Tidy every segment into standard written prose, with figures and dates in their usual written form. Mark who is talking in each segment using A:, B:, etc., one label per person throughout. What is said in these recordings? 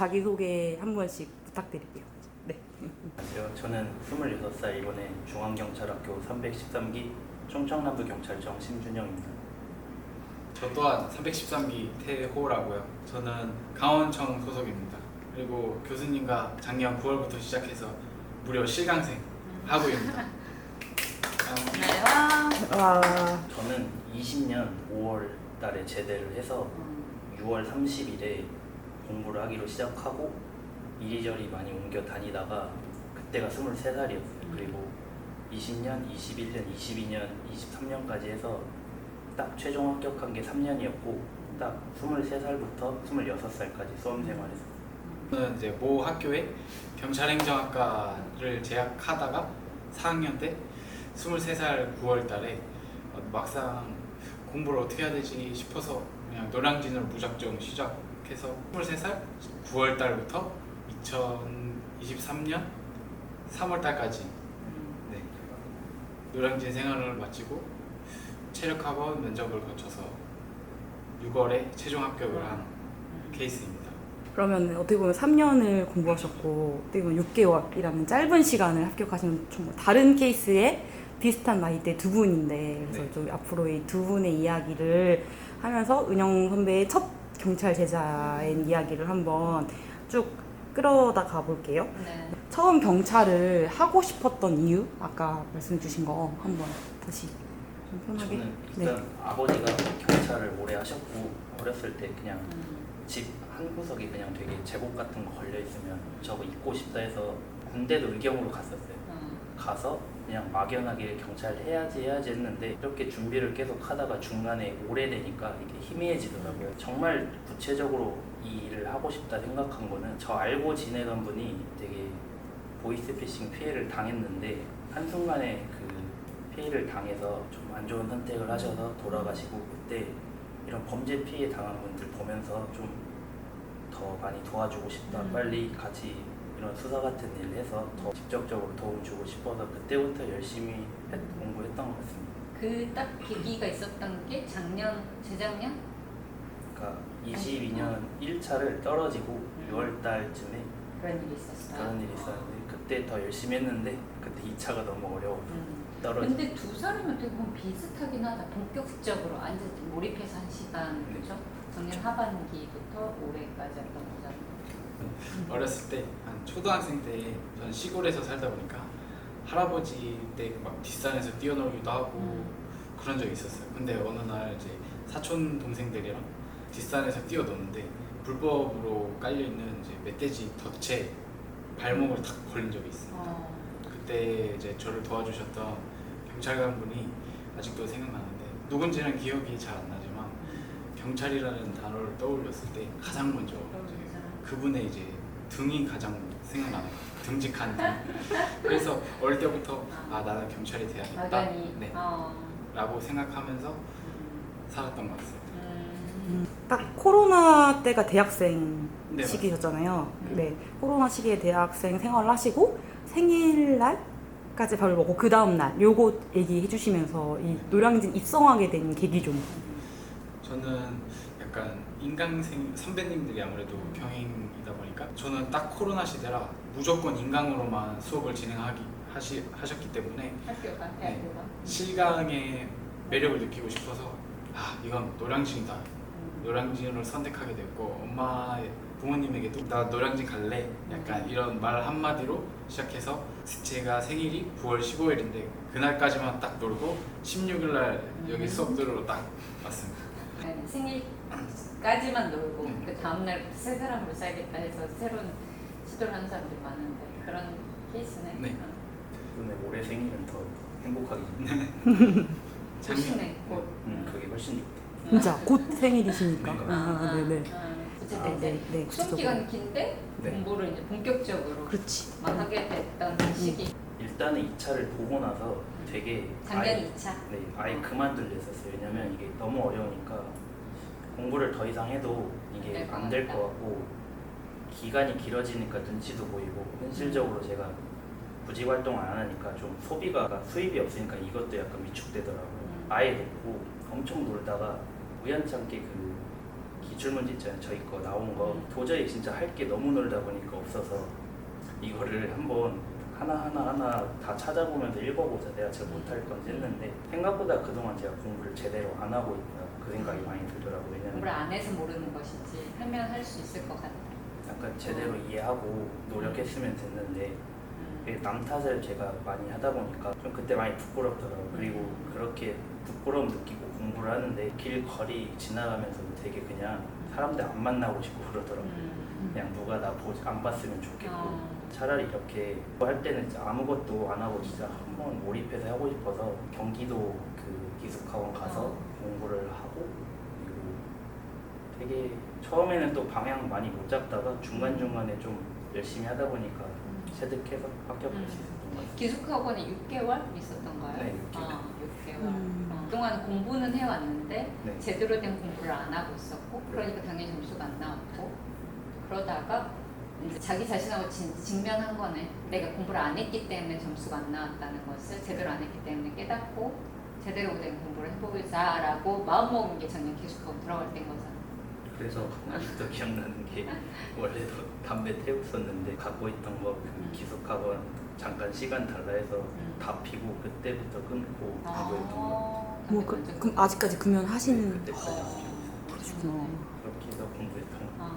A: 자기소개 한 번씩 부탁드릴게요. 네.
B: 안녕하세요. 저는 26살 이번에 중앙경찰학교 313기 충청남부경찰청 심준영입니다.
C: 저 또한 313기 태호라고요. 저는 강원청 소속입니다. 그리고 교수님과 작년 9월부터 시작해서 무려 실강생 하고입니다.
D: 네, 와.
A: 와.
B: 저는 20년 5월 달에 제대를 해서 6월 30일에 공부를 하기로 시작하고 이리저리 많이 옮겨 다니다가 그때가 23살이었어요. 그리고 20년, 21년, 22년, 23년까지 해서 딱 최종 합격한 게 3년이었고 딱 23살부터 26살까지 수험 생활했어요.
C: 저는 이제 모 학교에 경찰행정학과를 재학하다가 4학년 때 23살 9월 달에 막상 공부를 어떻게 해야 되지 싶어서 그냥 노량진으로 무작정 시작해서 23살 9월 달부터 2023년 3월 달까지 네, 노량진 생활을 마치고 체력학원 면접을 거쳐서 6월에 최종 합격을 한 케이스입니다.
A: 그러면 어떻게 보면 3년을 공부하셨고 어떻게 보면 6개월이라는 짧은 시간을 합격하시는 정말 다른 케이스에 비슷한 나이대 두 분인데 그래서
C: 네.
A: 좀 앞으로 이 두 분의 이야기를 하면서 은영 선배의 첫 경찰 제자의 이야기를 한번 쭉 끌어다 가볼게요.
D: 네.
A: 처음 경찰을 하고 싶었던 이유 아까 말씀 주신 거 한번 다시 좀 편하게.
B: 저는 일단 아버지가 경찰을 오래 하셨고 어렸을 때 그냥 집 한 구석에 그냥 되게 제복 같은 거 걸려 있으면 저거 입고 싶다 해서 군대도 의경으로 갔었어요. 가서 그냥 막연하게 경찰 해야지 했는데 이렇게 준비를 계속 하다가 중간에 오래되니까 이게 희미해지더라고요. 정말 구체적으로 이 일을 하고 싶다 생각한 거는 저 알고 지내던 분이 되게 보이스피싱 피해를 당했는데 한순간에 그 피해를 당해서 좀 안 좋은 선택을 하셔서 돌아가시고 그때 이런 범죄 피해 당한 분들 보면서 좀 더 많이 도와주고 싶다. 빨리 같이 이런 수사 같은 일을 해서 더 직접적으로 도움 주고 싶어서 그때부터 열심히 공부했던 것 같습니다.
D: 그 딱 계기가 있었던 게 재작년?
B: 그러니까 22년 1차를 떨어지고 6월 달쯤에
D: 그런 일이 있었어요.
B: 그런 일이 있었는데 그때 더 열심히 했는데 그때 2차가 너무 어려워서 떨어지고
D: 근데 두 사람은 어떻게 보면 비슷하긴 하다. 본격적으로 완전 몰입해서 한 시간,
B: 네.
D: 그렇죠? 작년 하반기부터 올해까지 했던 거잖아요.
C: 어렸을 때 한 초등학생 때 저는 시골에서 살다 보니까 할아버지 댁 막 뒷산에서 뛰어놀기도 하고 그런 적이 있었어요. 근데 어느 날 이제 사촌 동생들이랑 뒷산에서 뛰어노는데 불법으로 깔려 있는 이제 멧돼지 덫에 발목을 탁 걸린 적이 있어요. 그때 이제 저를 도와주셨던 경찰관 분이 아직도 생각나는데 누군지는 기억이 잘 안 나지만 경찰이라는 단어를 떠올렸을 때 가장 먼저 이제 그분의 이제 등이 가장 생각나는 거예요. 듬직한 등. 그래서 어릴 때부터 아 나는 경찰이 돼야겠다.
D: 막연히.
C: 네. 라고 생각하면서 살았던 것 같아요.
A: 딱 코로나 때가 대학생
C: 네,
A: 시기였잖아요. 네, 코로나 시기에 대학생 생활을 하시고 생일날까지 밥을 먹고 그 다음 날 요거 얘기해 주시면서 이 노량진 입성하게 된 계기 좀.
C: 저는 약간 인강생 선배님들이 아무래도 병행이다 보니까 저는 딱 코로나 시대라 무조건 인강으로만 수업을 하셨기 때문에
D: 학교가,
C: 네.
D: 대학교가.
C: 실강의 매력을 느끼고 싶어서 아 이건 노량진이다. 노량진을 선택하게 됐고 부모님에게도 나 노량진 갈래 약간 이런 말 한마디로 시작해서 제가 생일이 9월 15일인데 그날까지만 딱 놀고 16일날 여기 수업 들으러 딱 왔습니다.
D: 네, 생일까지만 놀고 그 다음날 새 사람으로 살겠다 해서 새로운 시도를 하는 사람들이 많은데 그런 케이스네.
C: 네.
B: 근데 올해 생일은 더 행복하게
D: 조심해. 곧.
B: 그게 훨씬 좋다.
A: 진짜 곧 생일이시니까.
B: 그러니까.
A: 네네.
D: 어쨌든 이제
A: 네,
D: 수험 기간이 긴데
B: 네.
D: 공부를 이제 본격적으로
A: 그렇지.
D: 하게 됐던 시기.
B: 일단은 2차를 보고 나서 되게
D: 작년 2차.
B: 네, 아예 그만둘려 했었어요. 왜냐면 이게 너무 어려우니까 공부를 더 이상 해도 이게 안 될 것 같고 기간이 길어지니까 눈치도 보이고 현실적으로 제가 부직 활동을 안 하니까 좀 소비가 수입이 없으니까 이것도 약간 위축되더라고요. 아예 놓고 엄청 놀다가 우연찮게 그 기출문제 있잖아요. 저희 거 나온 거 도저히 진짜 할 게 너무 놀다 보니까 없어서 이거를 한번 하나 다 찾아보면서 읽어보자. 내가 제가 못할 건지 했는데 생각보다 그동안 제가 공부를 제대로 안 하고 있다. 그 생각이 많이 들더라고요. 왜냐면
D: 공부를 안 해서 모르는 것이지 하면 할 수 있을 것 같아.
B: 약간 제대로 이해하고 노력했으면 됐는데 남 탓을 제가 많이 하다 보니까 좀 그때 많이 부끄럽더라고요. 그리고 그렇게 부끄러움 느끼고 공부를 하는데 길거리 지나가면서도 되게 그냥 사람들 안 만나고 싶고 그러더라고요. 그냥 누가 나 보지 안 봤으면 좋겠고 차라리 이렇게 할 때는 진짜 아무것도 안 하고 진짜 한번 몰입해서 하고 싶어서 경기도 그 기숙학원 가서 공부를 하고 그리고 되게 처음에는 또 방향 많이 못 잡다가 중간중간에 좀 열심히 하다 보니까 체득해서 합격할 수 있었던 것 같아요.
D: 기숙학원에 6개월 있었던가요?
B: 네, 6개월.
D: 6개월. 그동안 공부는 해왔는데
B: 네.
D: 제대로 된 공부를 안 하고 있었고 그러니까 당연히 점수가 안 나왔고 그러다가 이제 자기 자신하고 직면한 거네. 내가 공부를 안 했기 때문에 점수가 안 나왔다는 것을 제대로 안 했기 때문에 깨닫고 제대로 된 공부를 해보자라고 마음먹은 게 작년 기숙학원 들어갈 때인 거잖아.
B: 그래서 아직도 기억나는 게 원래도 담배 태웠었는데 갖고 있던 거 그 기숙학원 잠깐 시간 달라 해서 다 피고 그때부터 끊고 하고 있던 거.
A: 뭐 그럼 아직까지 금연 하시는
B: 그때까지 안 피고
A: 그러시구나.
B: 그렇게 해서 공부했던 거.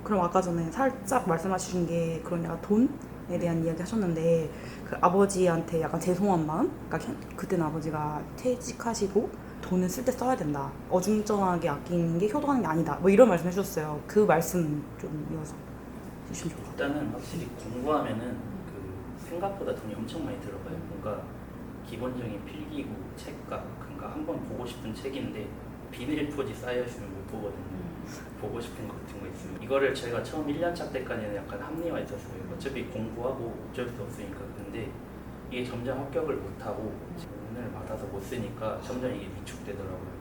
A: 그럼 아까 전에 살짝 말씀하신 게 그런 약간 돈에 대한 이야기 하셨는데 그 아버지한테 약간 죄송한 마음? 그러니까 그때는 아버지가 퇴직하시고 돈은 쓸 때 써야 된다. 어중쩡하게 아끼는 게 효도하는 게 아니다. 뭐 이런 말씀 해주셨어요. 그 말씀 좀 이어서 해주시면 좋을 것 같아요.
B: 일단은 확실히 공부하면은 그 생각보다 돈이 엄청 많이 들어가요. 뭔가 기본적인 필기구, 책값, 그러니까 한번 보고 싶은 책인데 비닐 포지 쌓여 있으면 못 보거든요. 보고 싶은 것 같은 거 있으면 이거를 제가 처음 1년차 때까지는 약간 합리화했었어요. 어차피 공부하고 어쩔 수 없으니까. 근데 이게 점점 합격을 못하고 돈을 받아서 못 쓰니까 점점 이게 위축되더라고요.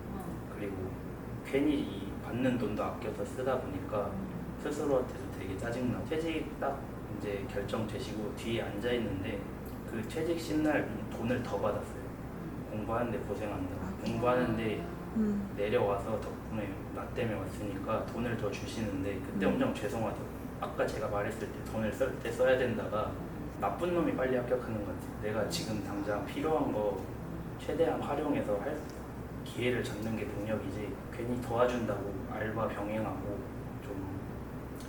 B: 그리고 괜히 이 받는 돈도 아껴서 쓰다 보니까 스스로한테도 되게 짜증나고 퇴직 딱 이제 결정되시고 뒤에 앉아 있는데 그 퇴직 신날 돈을 더 받았어요. 공부하는데 고생한다고. 공부하는데 내려와서 덕분에 나 때문에 왔으니까 돈을 더 주시는데 그때 엄청 죄송하죠. 아까 제가 말했을 때 돈을 쓸 때 써야 된다가 나쁜 놈이 빨리 합격하는 것 같아요. 내가 지금 당장 필요한 거 최대한 활용해서 할 기회를 잡는 게 동력이지 괜히 도와준다고 알바 병행하고 좀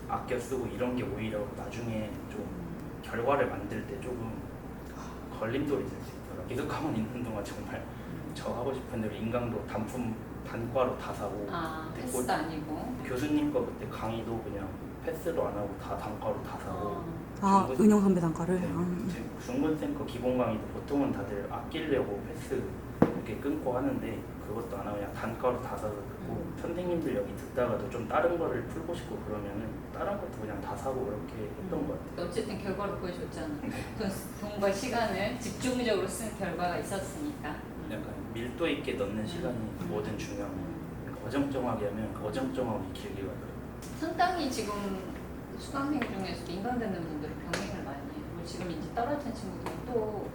B: 아껴 쓰고 이런 게 오히려 나중에 좀 결과를 만들 때 조금 걸림돌이 될 수 있더라고요. 기숙학원 있는 동안 정말 저 하고 싶은 대로 인강도 단과로 다 사고
D: 패스도 아니고
B: 교수님 거 그때 강의도 그냥 패스도 안 하고 다 단과로 다 사고
A: 아,
B: 중고생-
A: 은영 선배 단가를?
B: 네, 중고생 거 기본 강의도 보통은 다들 아끼려고 패스 이렇게 끊고 하는데 그것도 안 하고 그냥 단과로 다 사서 듣고 선생님들 여기 듣다가도 좀 다른 거를 풀고 싶고 그러면은 다른 것도 그냥 다 사고 그렇게 했던 것 같아요.
D: 어쨌든 결과를 보여줬잖아. 돈과 시간을 집중적으로 쓴 결과가 있었으니까.
B: 약간 밀도 있게 넣는 시간이 뭐든 중요한 거예요. 그러니까 어정쩡하게 하면 어정쩡하게 길게 가더라고요.
D: 상당히 지금 수강생 중에서도 인강 듣는 분들은 병행을 많이 해요. 그리고 지금 이제 떨어진 친구들은 또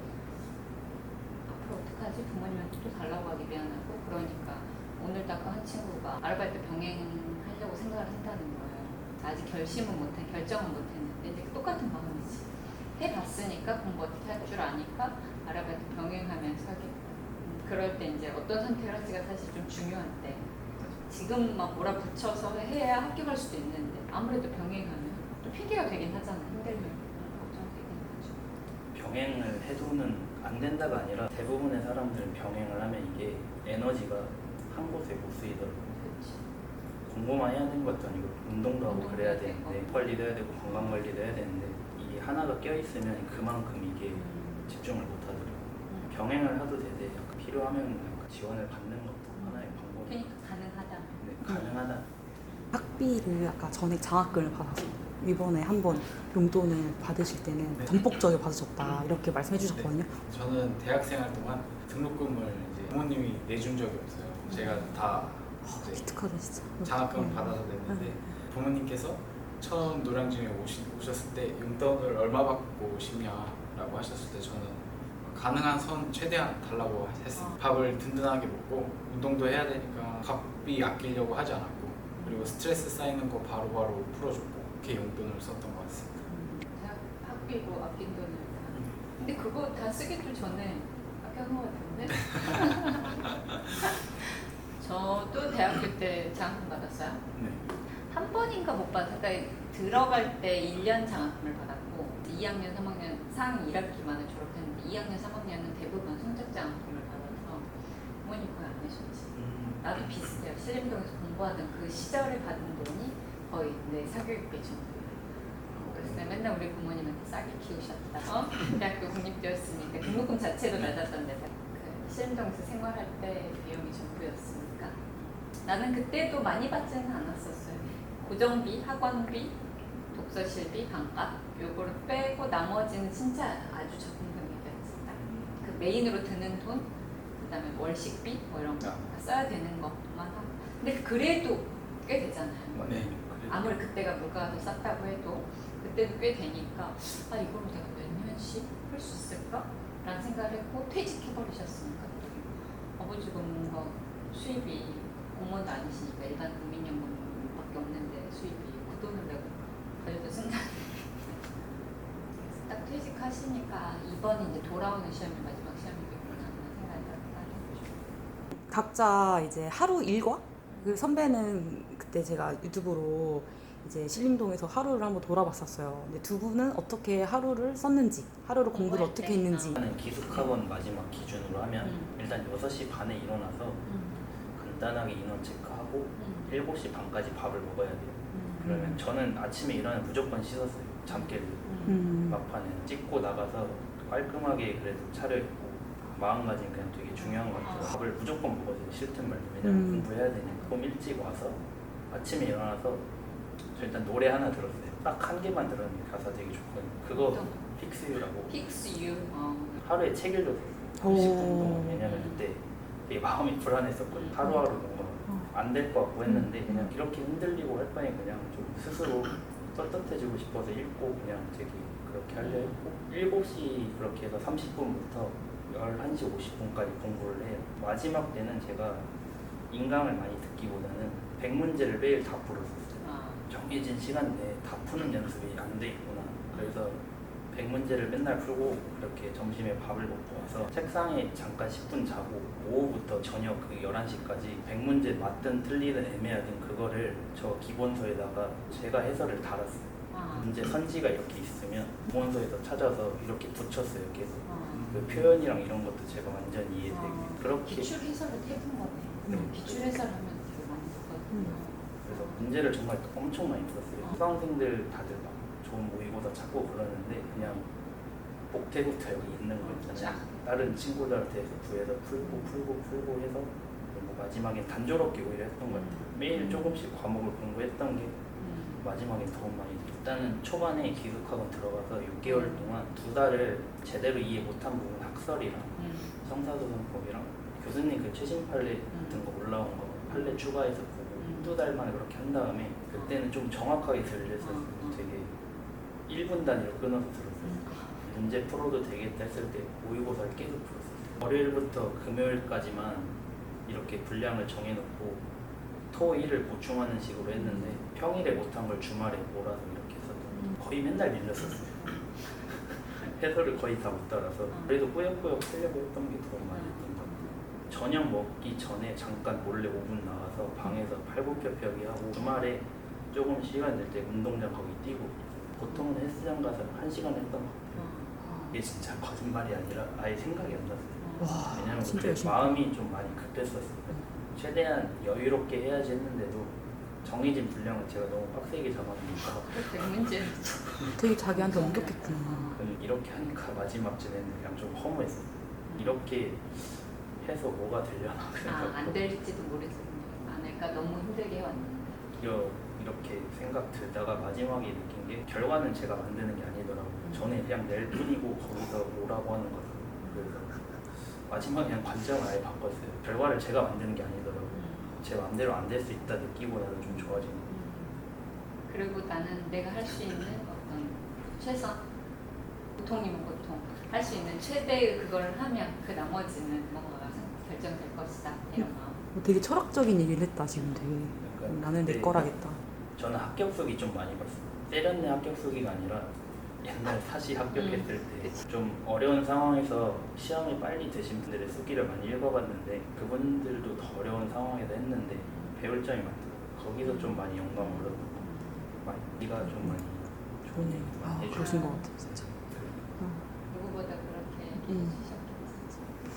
D: 앞으로 어떡하지? 부모님한테 또 달라고 하기 미안하고 그러니까 오늘 딱 한 친구가 아르바이트 병행하려고 생각을 한다는 거예요. 아직 결정은 못했는데 이제 똑같은 마음이지. 해봤으니까 공부 어떻게 할 줄 아니까 아르바이트 병행하면서 하겠다. 그럴 때 이제 어떤 선택을 할지가 사실 좀 중요한데 지금 막 몰아붙여서 해야 합격할 수도 있는데 아무래도 병행하면 또 핑계가 되긴 하잖아. 힘들면 걱정되긴 하죠.
B: 병행을 해도는 안 된다가 아니라 대부분의 사람들은 병행을 하면 이게 에너지가 한 곳에 못 쓰이더라고요.
D: 그렇지.
B: 공부만 해야 되는 것도 아니고 운동도 하고
D: 운동도
B: 그래야
D: 해야 되고.
B: 되는데 관리도 해야 되고 건강 관리도 해야 되는데 이게 하나가 껴있으면 그만큼 이게 집중을 못 하더라고요. 병행을 해도 되되 약간 필요하면 약간 지원을 받는 것도 하나의 방법이
D: 그러니까 가능하다.
B: 네, 가능하다.
A: 학비를 아까 전액 장학금을 받아서 이번에 한번 용돈을 받으실 때는
C: 네.
A: 전폭적으로 받으셨다 이렇게 말씀해 주셨거든요.
C: 저는 대학생활 동안 등록금을 이제 부모님이 내준 적이 없어요. 제가 다 이제
A: 기특하다 진짜.
C: 장학금 받아서 냈는데 부모님께서 처음 노량진에 오셨을 때 용돈을 얼마 받고 오시냐라고 하셨을 때 저는 가능한 선 최대한 달라고 했어요. 밥을 든든하게 먹고 운동도 해야 되니까 밥비 아끼려고 하지 않았고 그리고 스트레스 쌓이는 거 바로바로 풀어줬고 그렇게 용돈을 썼던 것 같습니다.
D: 대학 학비로 아낀 돈을 근데 그거 다 쓰기도 전에 아껴놓은 것 같은데? 저도 대학교 때 장학금 받았어요.
C: 네.
D: 한 번인가 못 받았어요. 그러니까 들어갈 때 1년 장학금을 받았고 2학년, 3학년, 4학년 1학기만을 졸업했는데 2학년, 3학년은 대부분 성적 장학금을 받아서 부모님 거의 안 내셨지. 나도 비슷해요. 신림동에서 공부하던 그 시절에 받은 돈이 거의 내 사교육비 정도예요. 그래서 내가 맨날 우리 부모님한테 싸게 키우셨다. 대학교 국립대였으니까 등록금 자체도 낮았던 데다 그 신림동에서 생활할 때 비용이 전부였으니까 나는 그때도 많이 받지는 않았었어요. 고정비, 학원비, 독서실비, 반값 요거를 빼고 나머지는 진짜 아주 적은 금액이었지. 그 메인으로 드는 돈, 그다음에 월식비 뭐 이런 거 써야 되는 것만 하고. 근데 그래도 꽤 되잖아요.
C: 네.
D: 아무리 그때가 물가가 더 쌌다고 해도 그때도 꽤 되니까 아 이걸로 내가 몇 년씩 할 수 있을까? 라는 생각을 했고 퇴직해버리셨으니까 아버지가 뭔가 수입이 공무원도 아니시니까 일반 국민연금밖에 없는데 수입이 그 돈을 내가 가져다 쓴다. 딱 퇴직하시니까 이번에 이제 돌아오는 시험이 마지막 시험이겠구나 하는 생각이 딱
A: 각자 이제 하루 일과? 그 선배는 그때 제가 유튜브로 이제 신림동에서 하루를 한번 돌아봤었어요. 근데 두 분은 어떻게 하루를 썼는지, 하루를 공부를 어떻게 했는지.
B: 저는 기숙학원 마지막 기준으로 하면 일단 6시 반에 일어나서 간단하게 인원 체크하고 7시 반까지 밥을 먹어야 돼요. 그러면 저는 아침에 일어나면 무조건 씻었어요. 잠결로. 막판에 찍고 나가서 깔끔하게 그래도 차려입고 마음가짐 그냥 되게 중요한 것 같아요. 밥을 무조건 먹어줘요. 싫든 말든. 왜냐면 공부해야 되니까. 좀 일찍 와서 아침에 일어나서 저 일단 노래 하나 들었어요. 딱 한 개만 들었는데 가사 되게 좋거든요. 그거 Fix You라고.
D: Fix You.
B: 하루에 책 읽었어요. 30분 동안. 왜냐면 그때 되게 마음이 불안했었거든요. 하루하루 뭔가 안 될 것 같고 했는데 그냥 이렇게 흔들리고 할 바에 그냥 좀 스스로 떳떳해지고 싶어서 읽고 그냥 되게 그렇게 하려 했고 7시 그렇게 해서 30분부터 11시 50분까지 공부를 해요. 마지막 때는 제가 인강을 많이 듣기보다는 100문제를 매일 다 풀었었어요. 정해진 시간 내에 다 푸는 연습이 안 돼 있구나. 그래서 100문제를 맨날 풀고 그렇게 점심에 밥을 먹고 와서 책상에 잠깐 10분 자고 오후부터 저녁 그 11시까지 100문제 맞든 틀리든 애매하든 그거를 저 기본서에다가 제가 해설을 달았어요. 문제 선지가 이렇게 있으면 기본서에서 찾아서 이렇게 붙였어요. 계속 그 표현이랑 이런 것도 제가 완전히 이해되게 그렇게
D: 기출 해설을 해본 거네. 기출 해설하면 되게 많이 듣거든요.
B: 그래서 문제를 정말 엄청 많이 풀었어요. 수강생들 다들 막 좋은 모의고사 찾고 그러는데 그냥 복태부터 여기 있는 거 있잖아요. 다른 친구들한테 구해서 풀고 해서 뭐 마지막에 단조롭게 오히려 했던 것 같아요. 매일 조금씩 과목을 공부했던 게 마지막에 도움 많이 됐어요. 일단은 초반에 기숙학원 들어가서 6개월 동안 2달을 제대로 이해 못한 부분 학설이랑 성사소송법이랑 교수님 그 최신 판례 같은 거 올라온 거 판례 추가해서 보고 2달 만에 그렇게 한 다음에 그때는 좀 정확하게 들렸었어요. 되게 1분 단위로 끊어서 들었어요. 문제 풀어도 되겠다 했을 때 모의고사를 계속 풀었어요. 월요일부터 금요일까지만 이렇게 분량을 정해놓고 토, 일을 보충하는 식으로 했는데 평일에 못한 걸 주말에 몰아서 이렇게 했었던 거의 맨날 밀렸었어요. 해설을 거의 다 못 따라서 그래도 꾸역꾸역 하려고 했던 게 더 많이 했던 것 같아요. 저녁 먹기 전에 잠깐 몰래 5분 나와서 방에서 팔굽혀펴기 하고 주말에 조금 시간 될 때 운동장 거기 뛰고 보통은 헬스장 가서 1시간 했던 것 같아요. 이게 진짜 거짓말이 아니라 아예 생각이 안 났어요.
A: 와,
B: 왜냐면
A: 진짜
B: 그때
A: 열심히.
B: 마음이 좀 많이 급했었어요. 최대한 여유롭게 해야지 했는데도 정해진 분량을 제가 너무 빡세게 잡아놓으니까
D: 그 문제.
A: 되게 자기한테 엄격했구나.
B: 이렇게 하니까 마지막쯤에는 그냥 좀 허무했어요. 이렇게 해서 뭐가 되려나
D: 안 될지도 모르겠네. 않을까 너무 힘들게 해왔는데.
B: 이렇게 생각 들다가 마지막에 느낀 게 결과는 제가 만드는 게 아니더라고요. 저는 그냥 낼 뿐이고 거기서 뭐라고 하는 거죠. 그래서 마지막에 그냥 관점을 아예 바꿨어요. 결과를 제가 만드는 게 아니더라고요. 제 마음대로 안 될 수 있다 느끼고 나서 좀 좋아지는 거예요.
D: 그리고 나는 내가 할 수 있는 어떤 최선 보통이면 보통 할 수 있는 최대의 그걸 하면 그 나머지는 뭔가가 결정될 것이다 이런 마음.
A: 되게 철학적인 얘기를 했다 지금 되게.
B: 약간
A: 나는 내
B: 그때
A: 거라겠다.
B: 저는 합격수기 좀 많이 봤어요. 세련된 합격수기가 아니라 옛날 사시 합격했을 때 좀 어려운 상황에서 시험을 빨리 드신 분들의 수기를 많이 읽어봤는데 그분들도 더 어려운 상황에서 했는데 배울 점이 많더라고요. 거기서 좀 많이 영감을 얻었고 네가 좀 많이
A: 좋은 얘기. 아,
B: 해줘요.
A: 그러신 것 같아 진짜.
D: 누구보다 그렇게
A: 음.